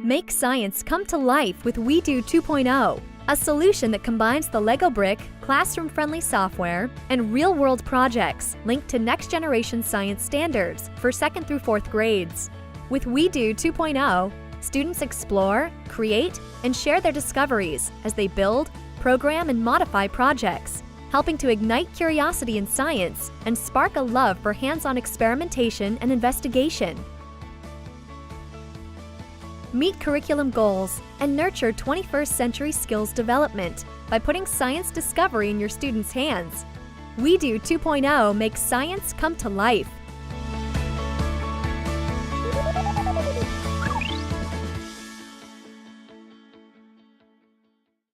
Make science come to life with WeDo 2.0, a solution that combines the Lego brick, classroom-friendly software, and real-world projects linked to next-generation science standards for 2nd through 4th grades. With WeDo 2.0, students explore, create, and share their discoveries as they build, program, and modify projects, helping to ignite curiosity in science and spark a love for hands-on experimentation and investigation. Meet curriculum goals and nurture 21st century skills development by putting science discovery in your students' hands. WeDo 2.0 makes science come to life.